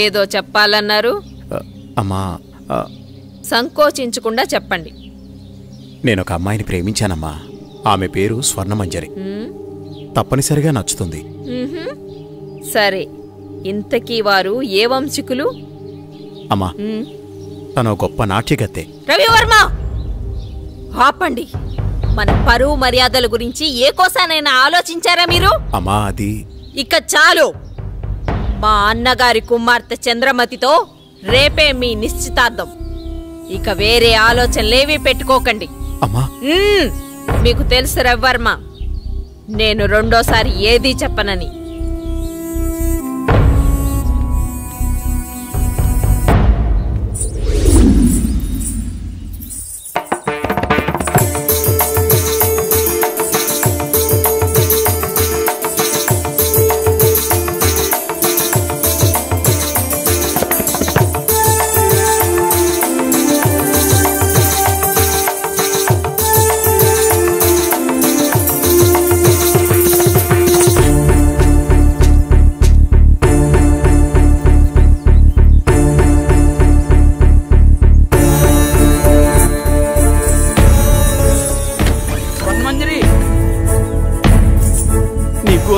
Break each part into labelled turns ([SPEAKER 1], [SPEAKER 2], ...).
[SPEAKER 1] ఏదో చెప్పాలన్నారు.
[SPEAKER 2] అమ్మా,
[SPEAKER 1] సంకోచించకుండా చెప్పండి.
[SPEAKER 2] నేనొక అమ్మాయిని ప్రేమించానమ్మా. ఆమె పేరు స్వర్ణమంజరి. తప్పనిసరిగా నచ్చుతుంది.
[SPEAKER 1] సరే, ఇంతకీ వారు ఏ వంశికులు?
[SPEAKER 2] అమ్మా, తను గొప్ప నాట్యగత్తె.
[SPEAKER 1] రవివర్మ, ఆపండి. మన పరువు మర్యాదల గురించి ఏ కోసానైనా ఆలోచించారా మీరు?
[SPEAKER 2] అమ్మా, అది
[SPEAKER 1] ఇక చాలు. మా అన్నగారి కుమార్తె చంద్రమతితో రేపే మీ నిశ్చితార్థం. ఇక వేరే ఆలోచనలేవీ పెట్టుకోకండి.
[SPEAKER 2] అమ్మా,
[SPEAKER 1] మీకు తెలుసు రవివర్మ, నేను రెండోసారి ఏదీ చెప్పనని.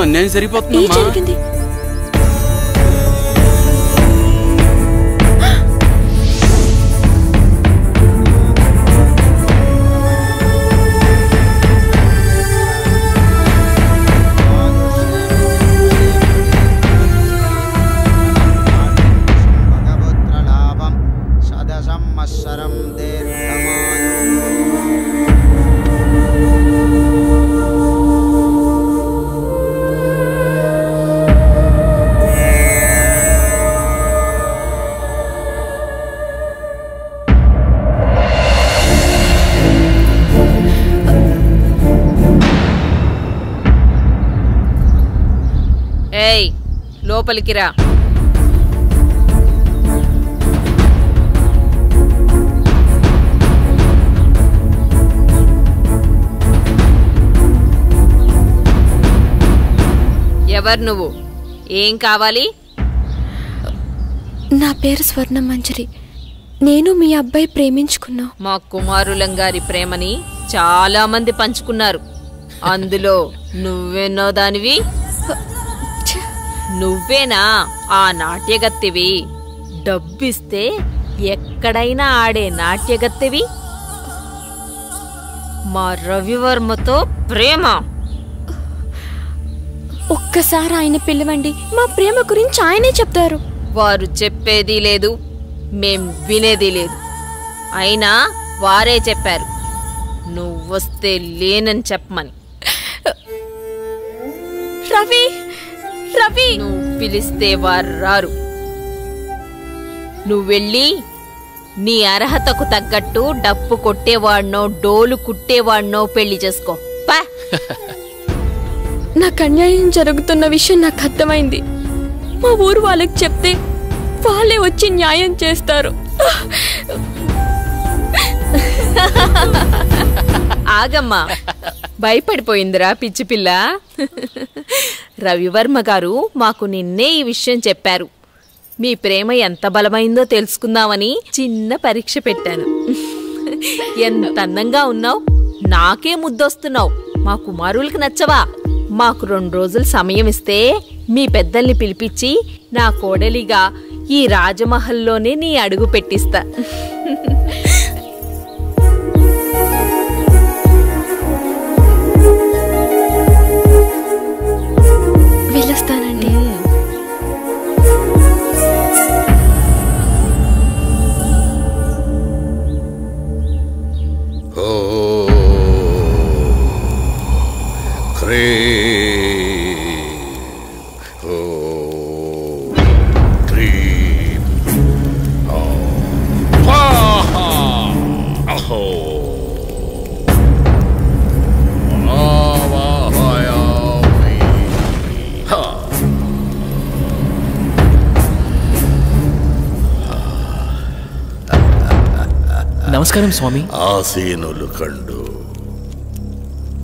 [SPEAKER 3] అన్యాయం సరిపోతుందమ్మా.
[SPEAKER 1] లోపలికి రా. ఎవరు నువ్వు? ఏం కావాలి?
[SPEAKER 4] నా పేరు స్వర్ణమంజరి. నేను మీ అబ్బాయి ప్రేమించుకున్నా.
[SPEAKER 1] మా కుమారులంగారి ప్రేమని చాలా మంది పంచుకున్నారు. అందులో నువ్వెన్నో దానివి. నువ్వేనా ఆ నాట్యగత్తెవి? డబ్బిస్తే ఎక్కడైనా ఆడే నాట్యగత్తెవి? మా రవివర్మతో ప్రేమ?
[SPEAKER 4] ఒక్కసారి ఆయన పిలవండి, మా ప్రేమ గురించి ఆయనే చెప్తారు.
[SPEAKER 1] వారు చెప్పేది లేదు, మేం వినేది లేదు. అయినా వారే చెప్పారు నువ్వొస్తే లేనని చెప్పమని.
[SPEAKER 4] రవి, రవి,
[SPEAKER 1] నువ్వు పిలిస్తే వారు రారు. నువ్వెళ్ళి నీ అర్హతకు తగ్గట్టు డప్పు కొట్టేవాడినో డోలు కుట్టేవాడినో పెళ్లి చేసుకో.
[SPEAKER 4] నాకు అన్యాయం జరుగుతున్న విషయం నాకు అర్థమైంది. మా ఊరు వాళ్ళకి చెప్తే వాళ్ళే వచ్చి న్యాయం చేస్తారు.
[SPEAKER 1] ఆగమ్మా, భయపడిపోయిందిరా పిచ్చి పిల్ల. రవివర్మ గారు మాకు నిన్నే ఈ విషయం చెప్పారు. మీ ప్రేమ ఎంత బలమైందో తెలుసుకుందామని చిన్న పరీక్ష పెట్టాను. ఎంత అందంగా ఉన్నావు, నాకే ముద్దొస్తున్నావు. మా కుమారులకు నచ్చవా? మాకు 2 రోజులు సమయం ఇస్తే మీ పెద్దల్ని పిలిపించి నా కోడలిగా ఈ రాజమహల్లోనే నీ అడుగు పెట్టిస్తా.
[SPEAKER 4] వెళ్ళొస్తానండి.
[SPEAKER 5] నమస్కారం స్వామి.
[SPEAKER 6] ఆసీనులు కండు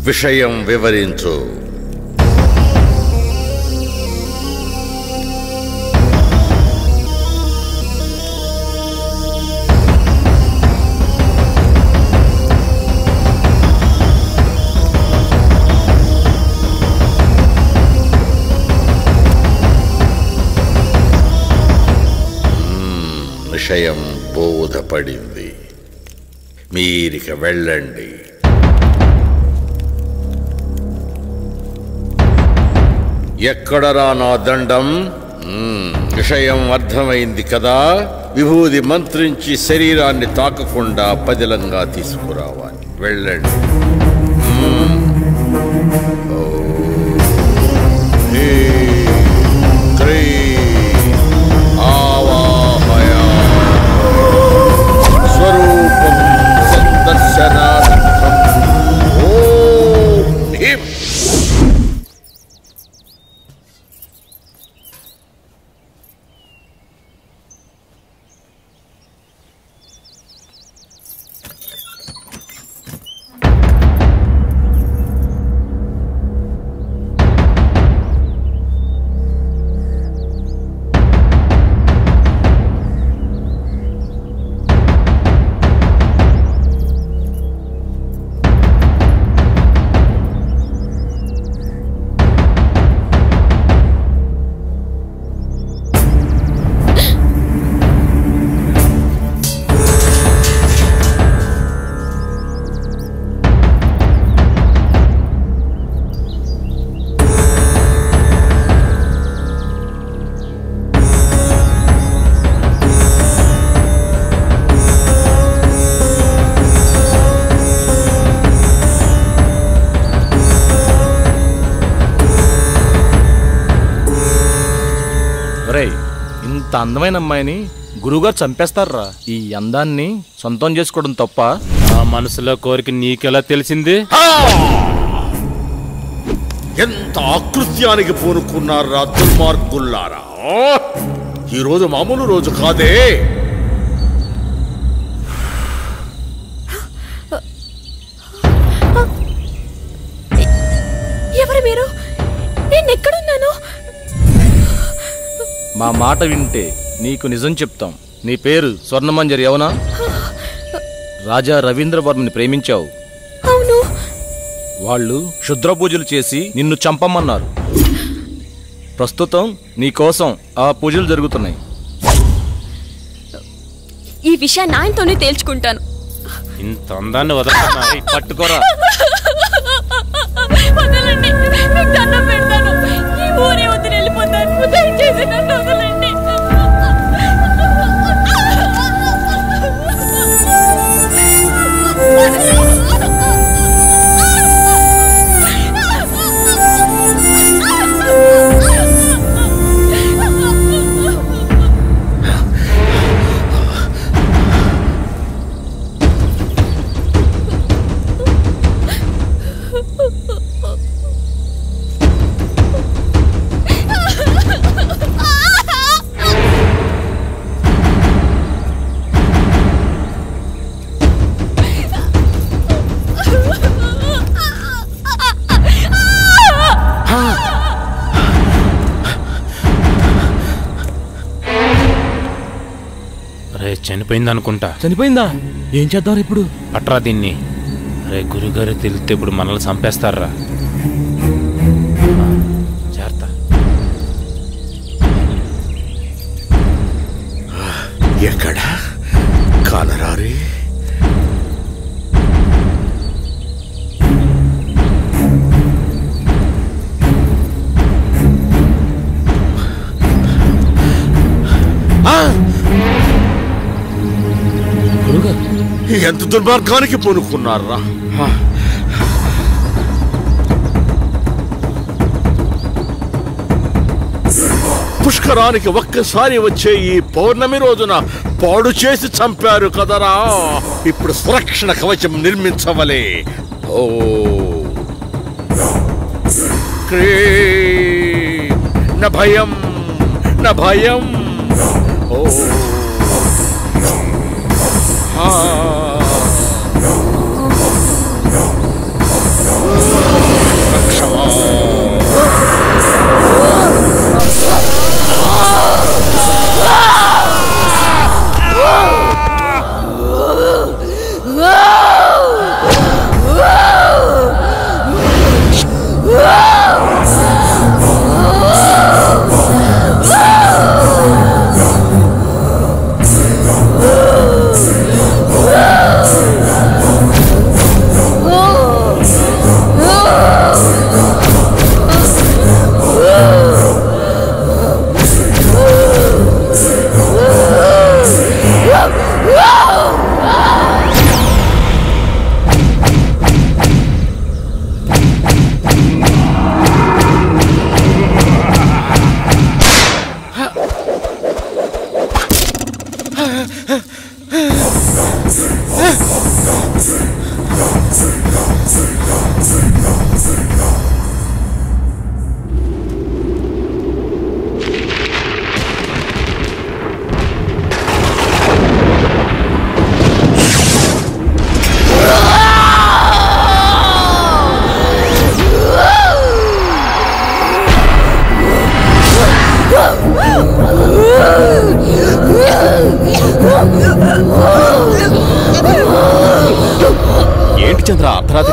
[SPEAKER 6] విషయం వివరించు. విషయం బోధపడింది. మీరిక వెళ్ళండి. ఎక్కడరా నా దండం? విషయం అర్థమైంది కదా. విభూది మంత్రించి శరీరాన్ని తాకకుండా పదిలంగా తీసుకురావాలి. వెళ్ళండి. స్వరూపం సందర్శనార్థం. ఓం హ్రీం.
[SPEAKER 3] ఇంత అందమైన అమ్మాయిని గురువుగారు చంపేస్తారా? ఈ అందాన్ని సొంతం చేసుకోవడం తప్ప?
[SPEAKER 5] నా మనసులో కోరిక నీకెలా తెలిసింది?
[SPEAKER 6] ఎంత ఆకృత్యానికి పూనుకున్నారా దుర్మార్గుల్లారా! ఈరోజు మామూలు రోజు కాదే.
[SPEAKER 4] ఎవరు మీరు? నేను ఎక్కడున్నాను?
[SPEAKER 3] మా మాట వింటే నీకు నిజం చెప్తాం. నీ పేరు స్వర్ణమంజరి అవునా? రాజా రవీంద్రవర్మని ప్రేమించావు.
[SPEAKER 4] అవును.
[SPEAKER 3] వాళ్ళు క్షుద్ర పూజలు చేసి నిన్ను చంపమన్నారు. ప్రస్తుతం నీ కోసం ఆ పూజలు జరుగుతున్నాయి.
[SPEAKER 4] ఈ విషయాన్ని ఆయనతోనే తేల్చుకుంటాను.
[SPEAKER 5] ఇంత అందాన్ని వదలన్నా
[SPEAKER 3] పట్టుకోరా.
[SPEAKER 4] వదలండి, మీకు దండం పెడతాను. ఈ ఊరే వదిలి వెళ్ళిపోతాను. దయచేసి నన్ను వదలండి.
[SPEAKER 5] చనిపోయింది అనుకుంటా.
[SPEAKER 3] చనిపోయిందా? ఏం చేద్దాం ఇప్పుడు?
[SPEAKER 5] అట్రా దీన్ని. రే గురుగారు తెలిస్తే ఇప్పుడు మనల్ని చంపేస్తారా? చేరతా.
[SPEAKER 6] ఎక్కడ కానరారే? ఎంత దుర్మార్గానికి పూనుకున్నారా! పుష్కరానికి ఒక్కసారి వచ్చే ఈ పౌర్ణమి రోజున పాడు చేసి చంపారు కదరా. ఇప్పుడు సురక్షణ కవచం నిర్మించవలే. ఓ న భయం న భయం. ఓ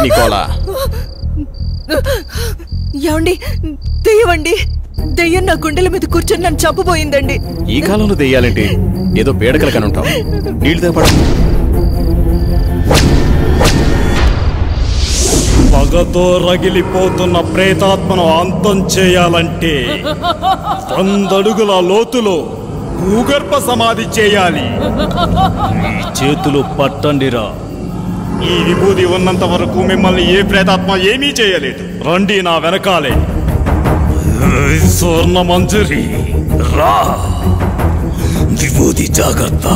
[SPEAKER 2] నీ కోలా?
[SPEAKER 7] ఏమండి, దెయ్యమండి. దెయ్యం నా గుండెల మీద కూర్చొని నన్ను చంపబోయిందండి.
[SPEAKER 2] ఈ కాలంలో దెయ్యాలేంటి? ఏదో పేడకలు కని ఉంటావు. నీళ్ళు తేపడ.
[SPEAKER 8] పగతో రగిలిపోతున్న ప్రేతాత్మను అంతం చేయాలంటే 100 అడుగుల లోతులో భూగర్భ సమాధి చేయాలి. ఈ చేతులు పట్టండిరా. ఈ విభూది ఉన్నంత వరకు మిమ్మల్ని ఏ ప్రేతాత్మ ఏమీ చేయలేదు. రండి నా వెనకాలే. స్వర్ణ మంజరి రా. విభూది జాగ్రత్త.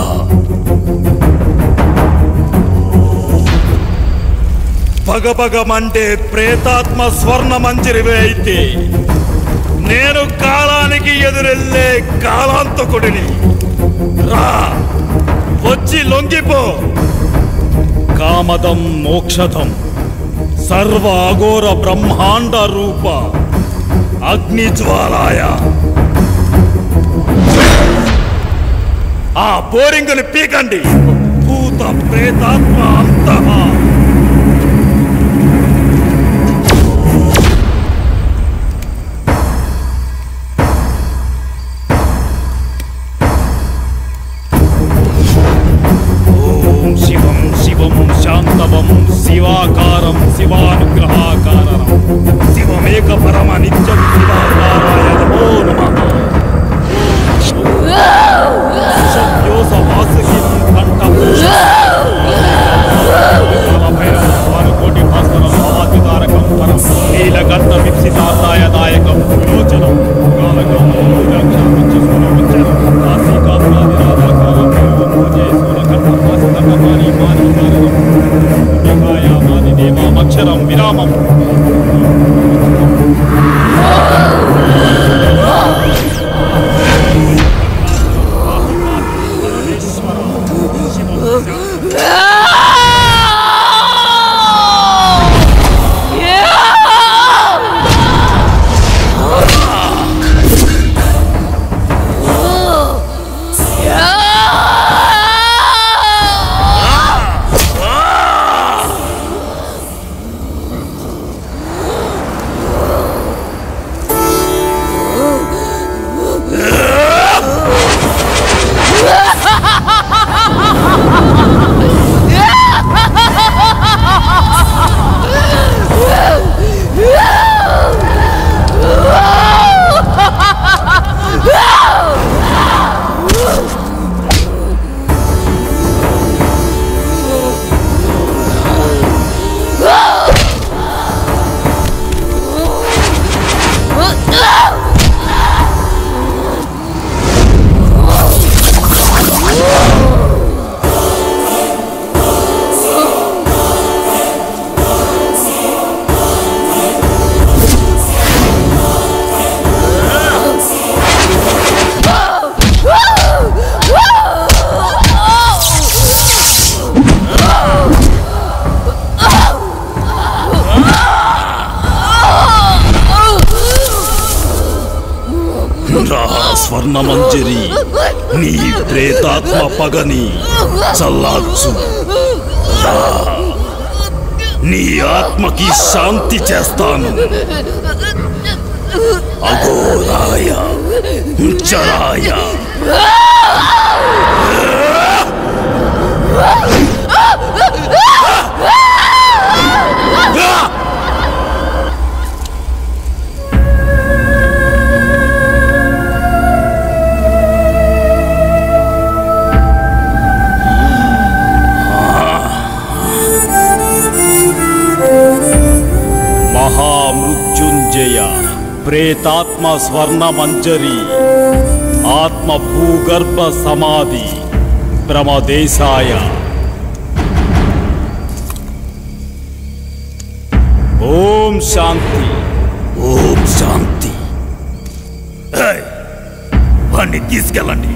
[SPEAKER 8] పగపగమంటే ప్రేతాత్మ స్వర్ణ మంజరివే అయితే నేను కాలానికి ఎదురెళ్ళే కాలాంతకుడిని. రా, వచ్చి లొంగిపో. కామదం మోక్షదం సర్వ అఘోర బ్రహ్మాండ రూప అగ్నిజ్వాలాయ. ఆ బోరింగుని పీకండి. భూత ప్రేతాత్మ అంతః. శివం శివం శాంతవం శివాకారం శివానుగ్రహాకారం శివమేక పరమ నిత్యం శివాకారాయ నమో నమః. శబ్యోస వాసుకిం కంఠభూషకోటి భాస్కరం భవాతితారకం పరం నీలకంఠ విప్సితార్థాయ దాయకం విలోచనం అక్షరం విరామం. స్వర్ణ మంజరి నీ ప్రేతాత్మ పగని చల్లార్చు. నీ ఆత్మకి శాంతి చేస్తాను. అఘోరాయ ఉచ్చరాయ మహామృత్యుంజయ ప్రేతాత్మ స్వర్ణ మంజరి ఆత్మ భూగర్భ సమాధి ప్రమదేశాయ. ఓం శాంతి. ఓం శాంతి. వాణ్ణి తీసుకెళ్ళండి.